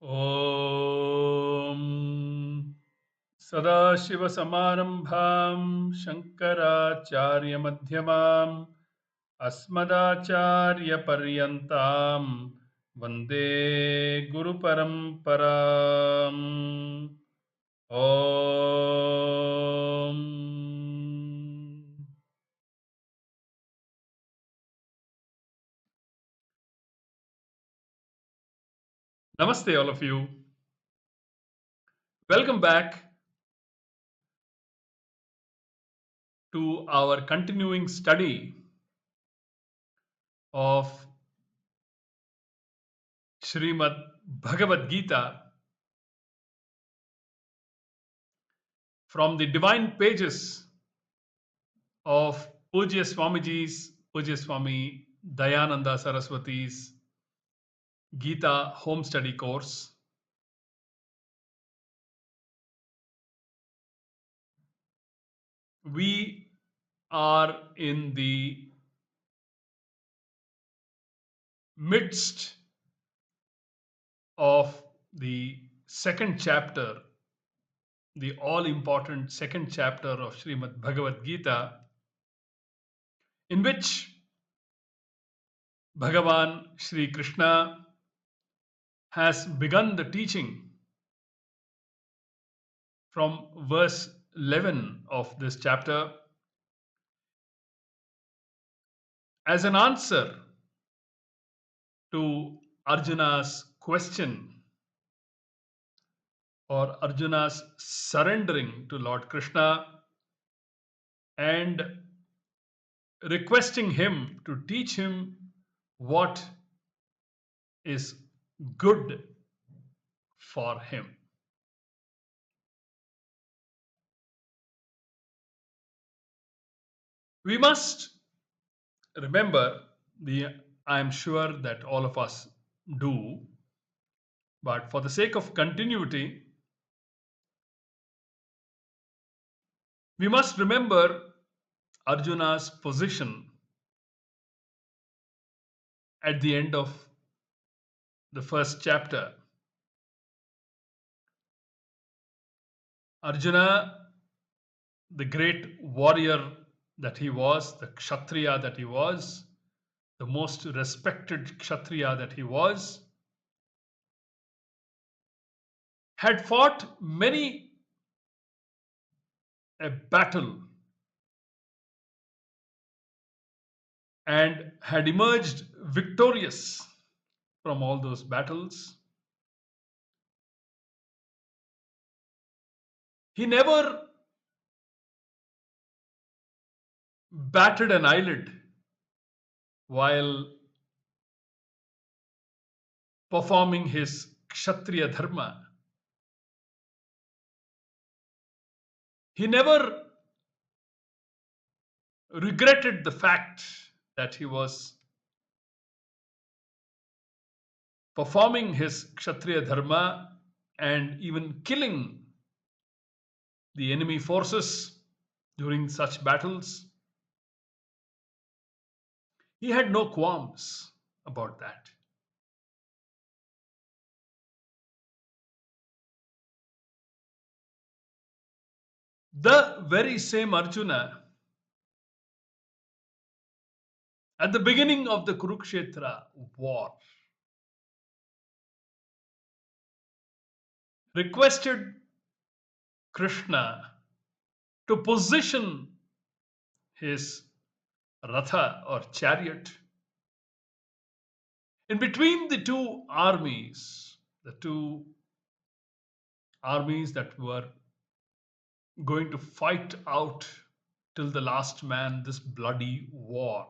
ॐ सदाशिवसमारम्भां शङ्कराचार्यमध्यमाम् अस्मदाचार्यपर्यन्तां वन्दे गुरुपरम्पराम् ॐ Namaste, all of you. Welcome back to our continuing study of Shrimad Bhagawad Geetha from the divine pages of Poojya Swamiji's, Poojya Swami Dayananda Saraswati's Geetha home study course. We are in the midst of the second chapter, the all important second chapter of Shrimad Bhagawad Geetha, in which Bhagavan Shri Krishna has begun the teaching from verse 11 of this chapter as an answer to Arjuna's question or Arjuna's surrendering to Lord Krishna and requesting him to teach him what is good for him. We must remember, I am sure that all of us do, but for the sake of continuity, we must remember Arjuna's position at the end of the first chapter. Arjuna, the great warrior that he was, the Kshatriya that he was, the most respected Kshatriya that he was, had fought many a battle and had emerged victorious from all those battles. He never batted an eyelid while performing his Kshatriya dharma. He never regretted the fact that he was performing his Kshatriya dharma and even killing the enemy forces during such battles. He had no qualms about that. The very same Arjuna, at the beginning of the Kurukshetra war, requested Krishna to position his ratha or chariot in between the two armies that were going to fight out till the last man this bloody war.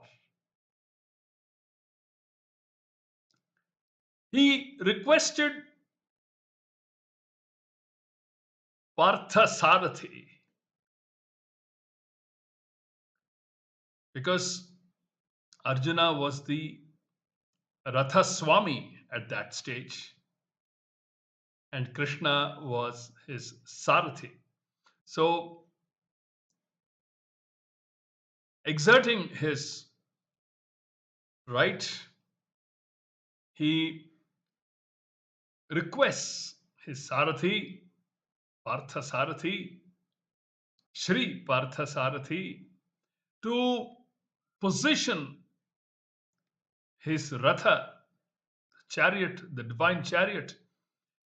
He requested Partha Sarathi because Arjuna was the Ratha Swami at that stage and Krishna was his Sarathi. So, exerting his right, he requests his Sarathi, Partha Sarathi, Shri Partha Sarathi, to position his Ratha, chariot, the divine chariot,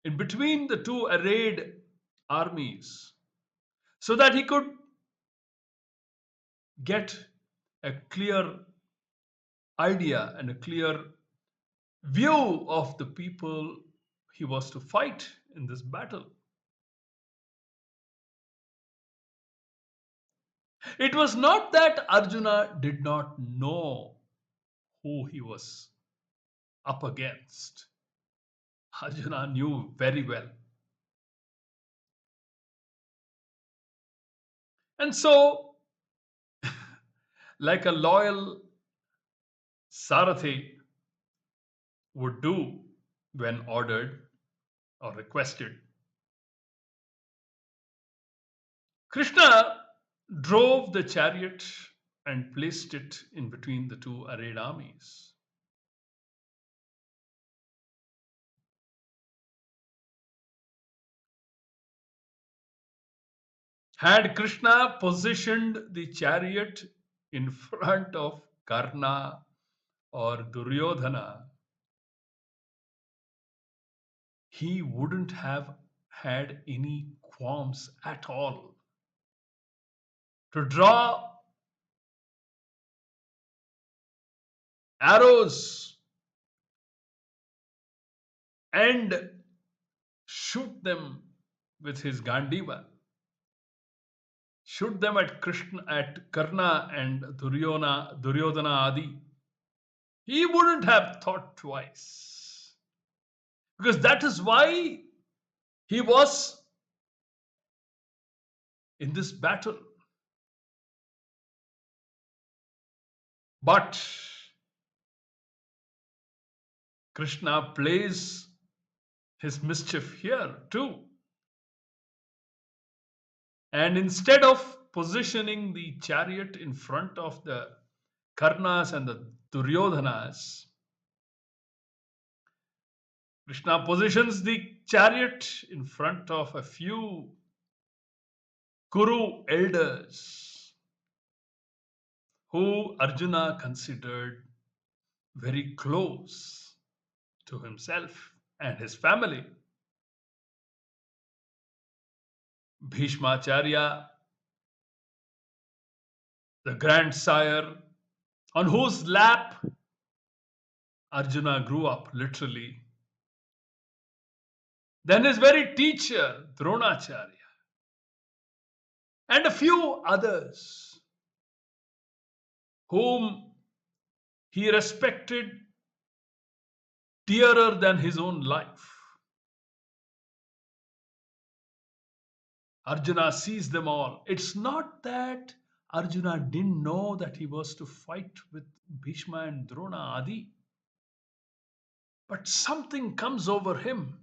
in between the two arrayed armies, so that he could get a clear idea and a clear view of the people he was to fight in this battle. It was not that Arjuna did not know who he was up against. Arjuna knew very well. And so, like a loyal Sarathi would do when ordered or requested, Krishna drove the chariot and placed it in between the two arrayed armies. Had Krishna positioned the chariot in front of Karna or Duryodhana, he wouldn't have had any qualms at all to draw arrows and shoot them with his Gandiva. Shoot them at Krishna, at Karna and Duryodhana Adi. He wouldn't have thought twice. Because that is why he was in this battle. But Krishna plays his mischief here too. And instead of positioning the chariot in front of the Karnas and the Duryodhanas, Krishna positions the chariot in front of a few Kuru elders who Arjuna considered very close to himself and his family. Bhishmacharya, the grandsire, on whose lap Arjuna grew up literally. Then his very teacher, Dronacharya, and a few others whom he respected dearer than his own life. Arjuna sees them all. It's not that Arjuna didn't know that he was to fight with Bhishma and Drona Adi, but something comes over him.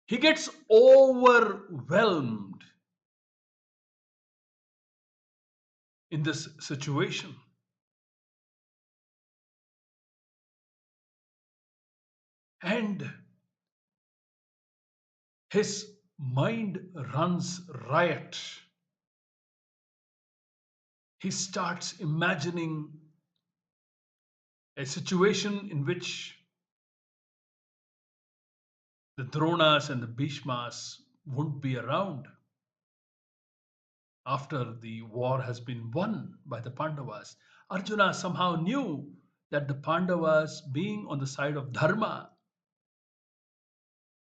He gets overwhelmed in this situation. And his mind runs riot. He starts imagining a situation in which the Dronas and the Bhishmas won't be around after the war has been won by the Pandavas. Arjuna somehow knew that the Pandavas, being on the side of Dharma,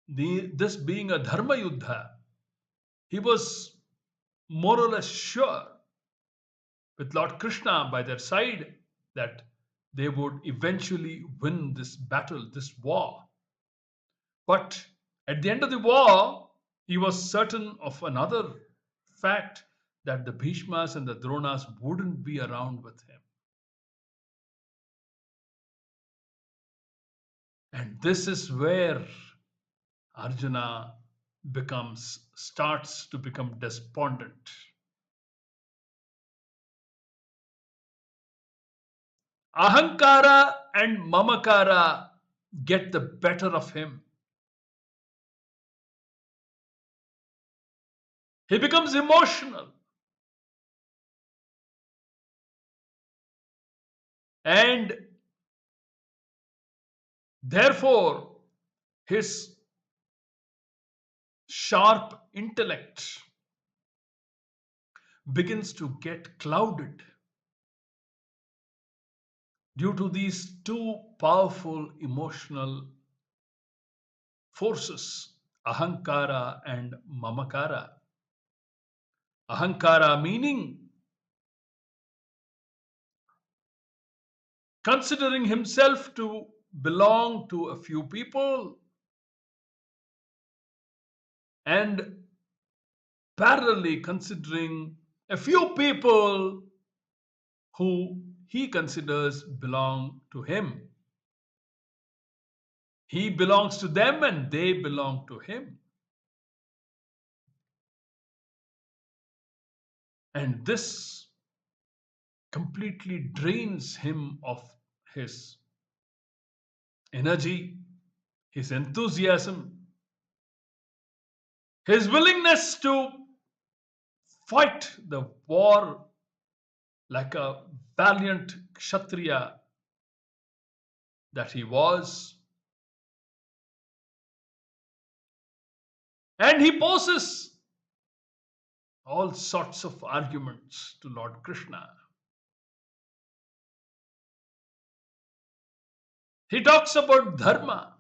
this being a Dharma Yuddha, he was more or less sure, with Lord Krishna by their side, that they would eventually win this battle, this war. But at the end of the war, he was certain of another fact, that the Bhishmas and the Dronas wouldn't be around with him. And this is where Arjuna starts to become despondent. Ahankara and mamakara get the better of him. He becomes emotional. And therefore, his sharp intellect begins to get clouded due to these two powerful emotional forces, ahankara and mamakara. Ahankara meaning considering himself to belong to a few people, and parallelly considering a few people who he considers belong to him. He belongs to them and they belong to him. And this completely drains him of his energy, his enthusiasm, his willingness to fight the war like a valiant Kshatriya that he was. And he poses all sorts of arguments to Lord Krishna. He talks about dharma.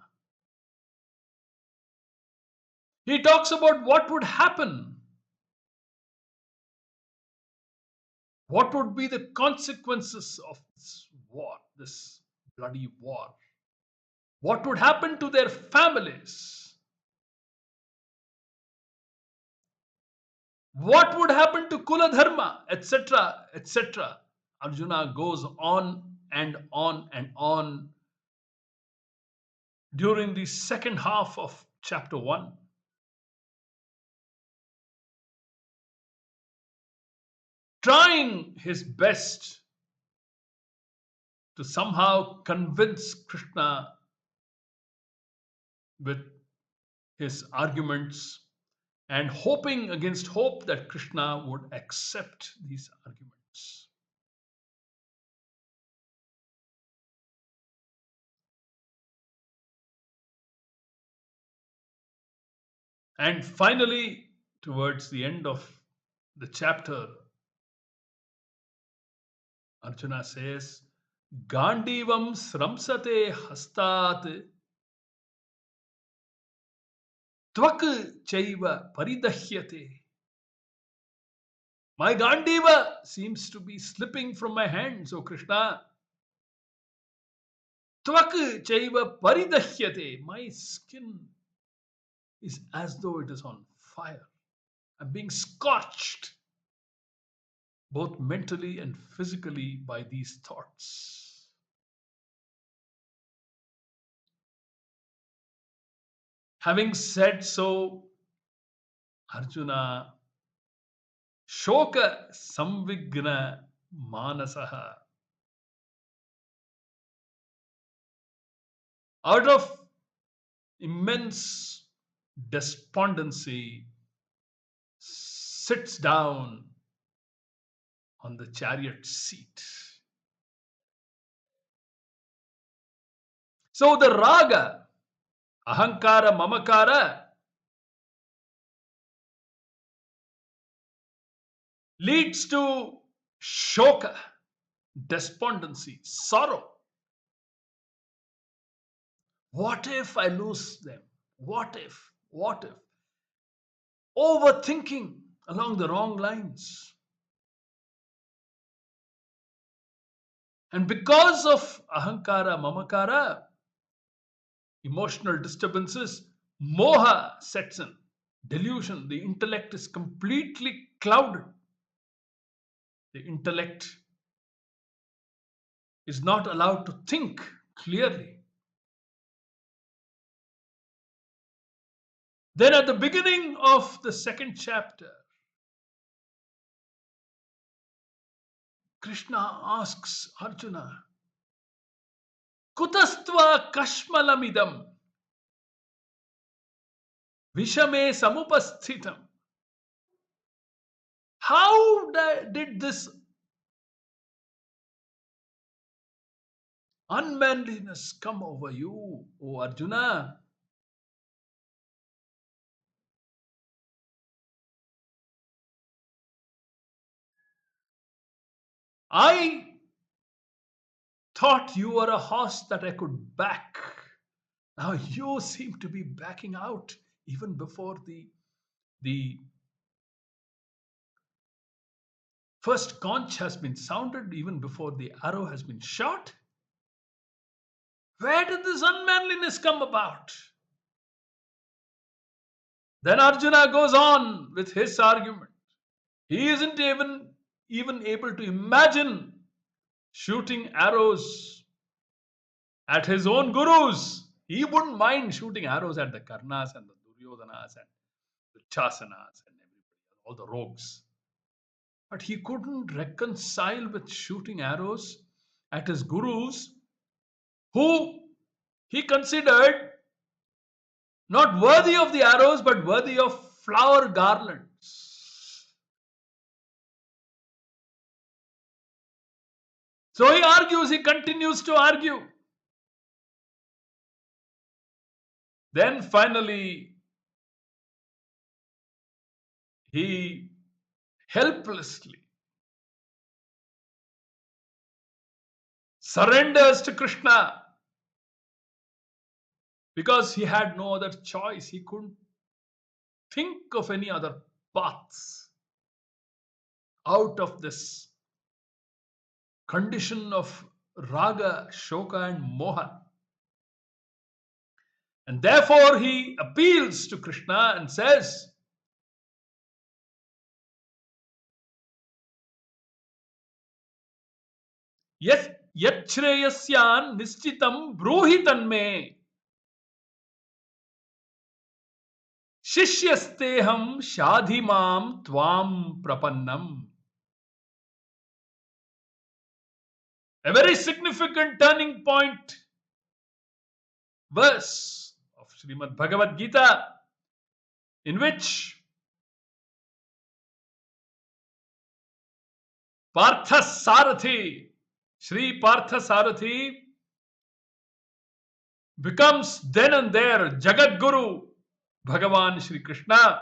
He talks about what would happen. What would be the consequences of this war, this bloody war? What would happen to their families? What would happen to Kula Dharma, etc., etc.? Arjuna goes on and on and on during the second half of chapter 1. Trying his best to somehow convince Krishna with his arguments and hoping against hope that Krishna would accept these arguments. And finally, towards the end of the chapter, Arjuna says, Gandivam sramsate hastat tvak chaiva paridahyate. My Gandiva seems to be slipping from my hands, O Krishna. Tvak chaiva paridahyate. My skin is as though it is on fire. I'm being scorched, both mentally and physically, by these thoughts. Having said so, Arjuna, shoka samvigna manasaha, out of immense despondency, sits down on the chariot seat. So the raga, ahankara, mamakara, leads to shoka, despondency, sorrow. What if I lose them? What if? What if? Overthinking along the wrong lines. And because of ahankara, mamakara, emotional disturbances, moha sets in, delusion. The intellect is completely clouded. The intellect is not allowed to think clearly. Then at the beginning of the second chapter, Krishna asks Arjuna, Kutastva kashmalamidam vishame samupasthitam. How did this unmanliness come over you, O Arjuna? I thought you were a horse that I could back. Now you seem to be backing out even before the first conch has been sounded, even before the arrow has been shot. Where did this unmanliness come about? Then Arjuna goes on with his argument. He isn't even able to imagine shooting arrows at his own gurus. He wouldn't mind shooting arrows at the Karnas and the Duryodanas and the Chasanas and everybody, all the rogues. But he couldn't reconcile with shooting arrows at his gurus, who he considered not worthy of the arrows, but worthy of flower garlands. So he argues, he continues to argue. Then finally, he helplessly surrenders to Krishna because he had no other choice. He couldn't think of any other paths out of this condition of raga, shoka, and moha. And therefore he appeals to Krishna and says, Yat shreyasyan nishchitam bruhi tanme shishyasteham shadhimam tvam prapannam. A very significant turning point verse of Shrimad Bhagawad Geetha, in which Partha Sarathi, Shri Partha Sarathi, becomes then and there Jagat Guru, Bhagavan Shri Krishna,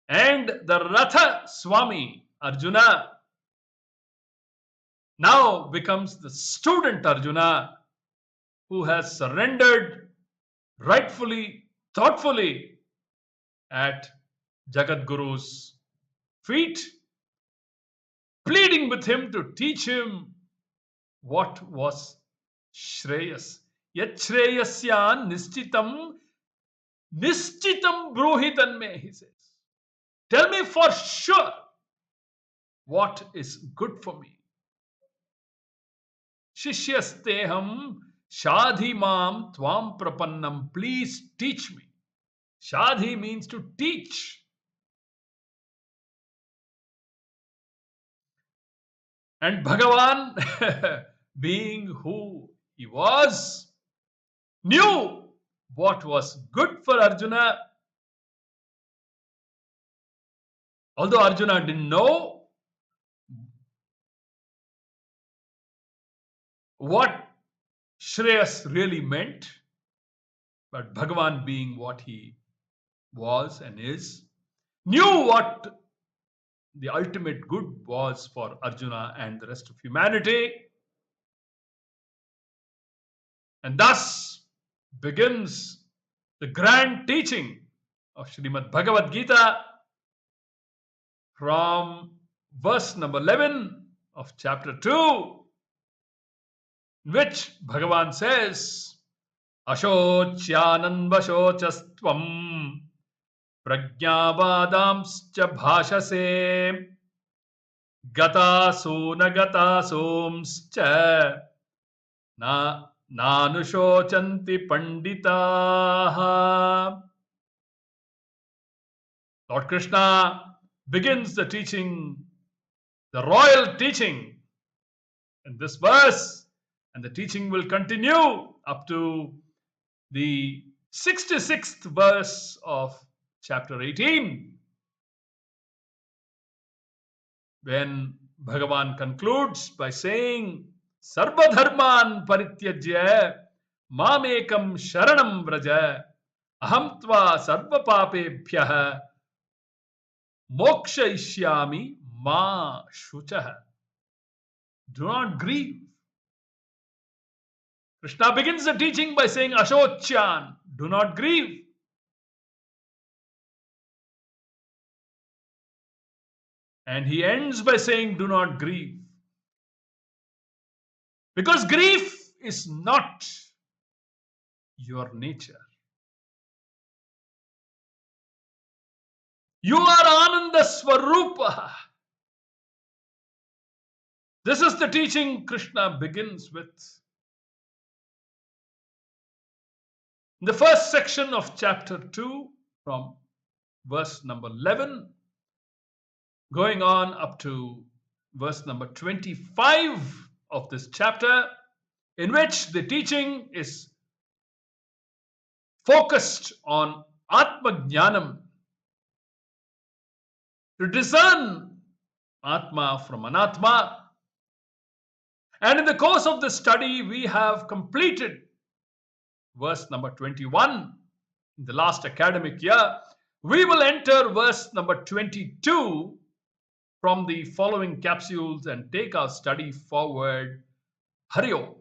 and the Ratha Swami, Arjuna, now becomes the student Arjuna, who has surrendered rightfully, thoughtfully at Jagat Guru's feet, pleading with him to teach him what was Shreyas. Yat Shreyasyan nishchitam bruhi tanme, he says. Tell me for sure what is good for me. Shishyasteham shadhimam tvam prapannam. Please teach me. Shadhi means to teach. And Bhagavan, being who he was, knew what was good for Arjuna. Although Arjuna didn't know what Shreyas really meant, but Bhagavan, being what he was and is, knew what the ultimate good was for Arjuna and the rest of humanity. And thus begins the grand teaching of Shrimad Bhagawad Geetha from verse number 11 of chapter 2, in which Bhagavan says, Ashocyanan vasochastvam pragyavadamscha bhashase gataso nagatasomscha nanushocanti panditaha. Lord Krishna begins the teaching, the royal teaching, in this verse, And the teaching will continue up to the 66th verse of chapter 18, when Bhagavan concludes by saying, Sarva dharman parityajya mamekam sharanam vraja aham tva sarva papebhyah mokshayishyami ma shuchah. Do not grieve. Krishna begins the teaching by saying, Ashocyan, do not grieve. And he ends by saying, do not grieve. Because grief is not your nature. You are Ananda Swarupa. This is the teaching Krishna begins with. In the first section of chapter 2, from verse number 11, going on up to verse number 25 of this chapter, in which the teaching is focused on Atma Jnanam, to discern Atma from Anatma. And in the course of the study, we have completed verse number 21 in the last academic year. We will enter verse number 22 from the following capsules and take our study forward. Hari Om.